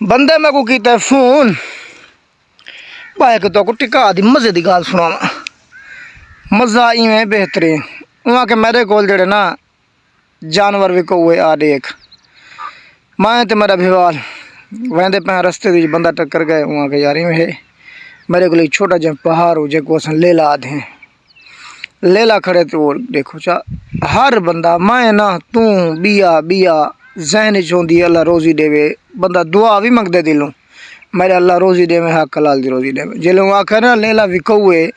बंदे मैं को कीता फोन भाई तो को टिका दी मजे की गल सुनावा मजा इवें बेहतरीन वहाँ के मेरे को जड़े ना जानवर भी कौए आ देख मैं तो मेरा भिवाल वहदे पे रस्ते दी बंदा टक्कर गए वहाँ के यार इवें मेरे को छोटा जहा पहाड़ हो जो अस लेला आधे लेला खड़े तो वो देखो चा हर बंदा मैं ना तू बिया बिया जहन चौंदी अल्लाह रोज़ी देवे बंदा दुआ भी मंगदे दिलों मेरे अल्लाह रोज़ी देवे हक हलाल दी रोज़ी देवे जे लोग आखे ना लेला भी कौए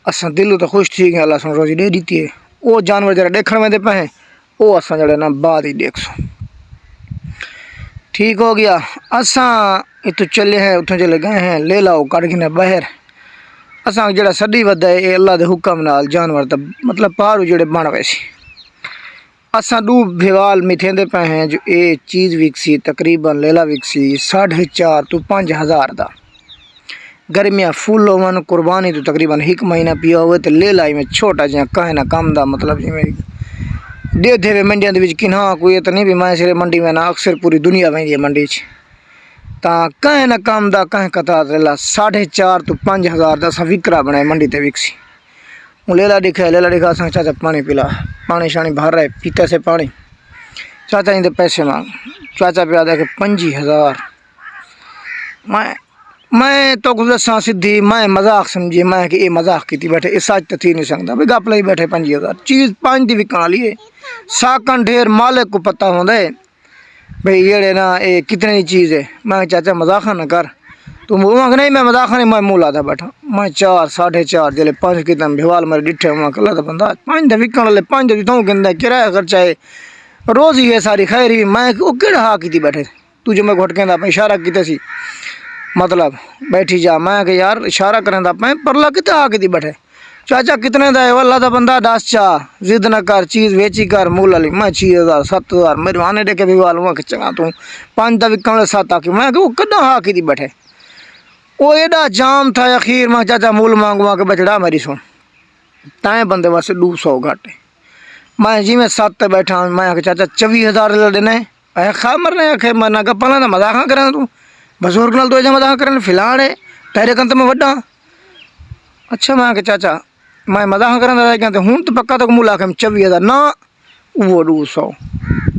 असा दिलों तो खुश थी गए अल्लाह सुन रोज़ी दे दी है वो जानवर जरा देखने में पे वो असा जड़े ना बाद ही देख सो ठीक हो गया। असा इतों चले हैं उतों चले गए हैं लेला वो कट गए बाहर असा जरा सदी वदा है अल्लाह के हुक्म नाल जानवर तो मतलब पहाड़ जोड़े बन वैसे असा दू भिवाल मिथेंदे पे हैं जो ये चीज़ विकसी तकरीबन लेला विकसी 4,500 तो 5,000 का गर्मियाँ फुल होवन कुर्बानी तो तकरीबन 1 महीना पिया हुए तो लेला में छोटा जहाँ कहे ना कम का मतलब जिमें दे थे मंडिया के कि हाँ कोई तो नहीं भी मैं सिरे मंडी में ना अक्सर पूरी दुनिया वही है मंडी कहें ना कम का कहें कतार लेला 4,500 तो 5,000 का विकरा बनाए मंडी ते विकसी लेला दिखा संग चाचा पानी पिला पानी शानी भर रहे पीते से पानी चाचा जी पैसे मांग चाचा पे आदा के 25,000 मैं तो कुछ दसा सीधी मैं मजाक समझी मैं कि ये मजाक की बैठे ये सच तो थी नहीं सकता भाई गप लाई बैठे 25,000 चीज़ 5 की विकन वाली है साकन ढेर मालिक को पता होंदा है भाई ये ना ये कितने की चीज़ है। मैं चाचा मजाक ना कर तुम वहाँ नहीं मैं मजाक नहीं मैं मुँह लाता बैठा मैं 4 4.5 जले 5 कितने भिवाल मेरे डिठे वहाँ कला तो बंदा 5 दे विकन वाले 5 दे तो कहता किराया खर्चा है रोज़ ही है सारी खैरी मैं वो कि हाँ की बैठे तू जो मैं घुट कहता इशारा किते सी मतलब बैठी जा मैं कि यार इशारा करें मैं परला कितने आ की बैठे चाचा कितने का है वाला तो बंदा 10 चाह जिद न कर चीज़ वेची कर मूल वाली मैं 6,000 7,000 मेरे आने देखे भी वाल वहाँ चंगा तू 5 का विकन वाले 7 आकी मैं वो कदा हाँ की बैठे वो एडा जाम था अखीर मैं चाचा मूल मांगवा के बचड़ा मेरी सुन ताए बंदे वास्ते 200 घट मैं जी मैं 7 बैठा मैं आके चाचा 24,000 देने खा मरने आखे मरना का पला ना मजाक करें तू बजुर्ग नाल तो ऐसा मजाक करें फिलहाल है तेरे कन तो मैं वड्डा अच्छा मैं आके चाचा मैं मजाक करें कहते हूँ तो पक्का तो मूल आखे 24,000 ना वो 200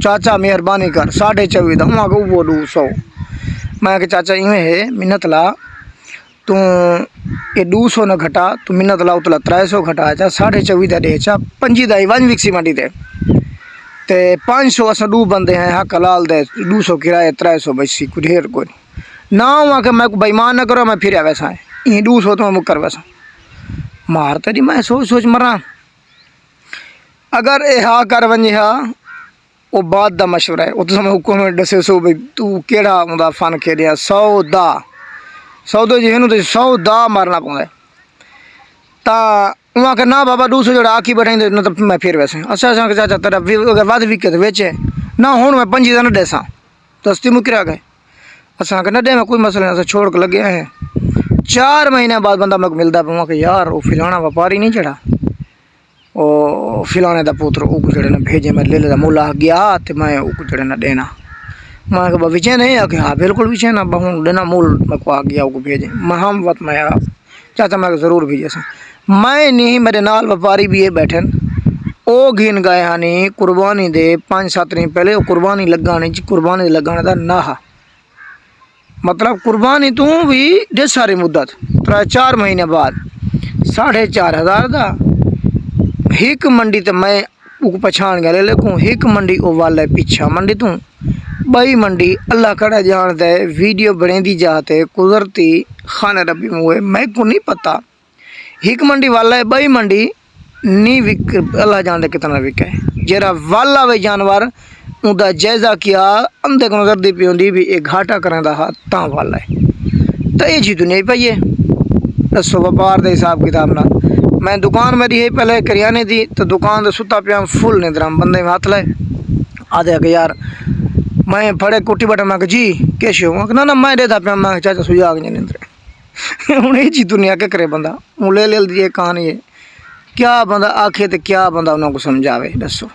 चाचा मेहरबानी कर 24,500 वहाँ के वो 200 मैं आके चाचा इवें है मिन्नत ला तू ये 200 न घटा तू मिन्नत ला उतला 300 घटा चा 24,500 दे चा 25 दाई वन विकसी मंडी ते 500 असा 2 बंदे हैं हक हलाल दे 200 किराया 300 बची कुछ ढेर कोई ना वहाँ के मैं बेईमान न करो मैं फिर वैसा है ये 200 तो मैं मुकर वैसा मार तो नहीं मैं सोच मरा अगर ये हाँ कर वही हाँ वो बात का मशवरा है वो तो मैं हुक्म दसे सो भाई तू केड़ा आंदा फन खेलिया 100 जी है तो 100 मारना पौंदा ता वहाँ के ना बाबा 200 जोड़ा आखी बैठे न तो मैं फिर वैसे अच्छा अच्छा चाचा तेरा अगर वध विके तो बेचे ना हूँ मैं 25 न देसा दस्ती मुकरा गए असा के न दे मैं कोई मसला नहीं छोड़ के लगे हैं 4 महीने बाद बंदा मेरे को मिलता वहाँ के यार वो फिलाना व्यापारी नहीं चढ़ा वो फिलाने का पुत्र वो जड़े ना भेजे मैं ले लेता मुला गया तो मैं वो जड़े ना देना मैं कहा विचे नहीं आके हाँ बिल्कुल विचे ना बहु देना मूल मैं को आ गया वो भेजे मैं हम वत मैं चाचा मैं ज़रूर भेजे सा मैं नहीं मेरे नाल व्यापारी भी ये बैठे वो गिन गए हानी कुर्बानी दे 5-7 दिन पहले वो कुर्बानी लगाने कुर्बानी लगाने का ना मतलब कुर्बानी तू भी ढेर सारी मुद्दत 3-4 महीने बाद 4,500 का हिक मंडी तो मैं पछाण गया लेकिन हिक मंडी वो वाले पीछा मंडी तू बई मंडी अल्लाह कड़ा जान दे वीडियो बनेंदी जाते कुदरती खाने रबी मुए मैं को नहीं पता हिक मंडी वाला है बई मंडी नहीं विक अल्लाह जान दे कितना विके जरा वाला वे जानवर उदा जायजा किया अंधे को नजर दी पी होंदी भी एक घाटा करें दा ता वाला है तो ये चीज़ नहीं पाइए दसो व्यापार के हिसाब किताब ना मैं दुकान मेरी है पहले करियाने दी तो दुकान तो सुता पिया फुल निंदराम बंदे में हाथ लाए आधे के यार मैं फड़े कोटी बटा मैं जी कैसे हो ना मैं देता पिया मैं चाचा सुझा गए निंदरे हूँ ये चीज़ दुनिया के करे बंदा हूँ ले दिए कहानी है क्या बंदा आखे तो क्या बंदा उन्होंने समझावे दसो।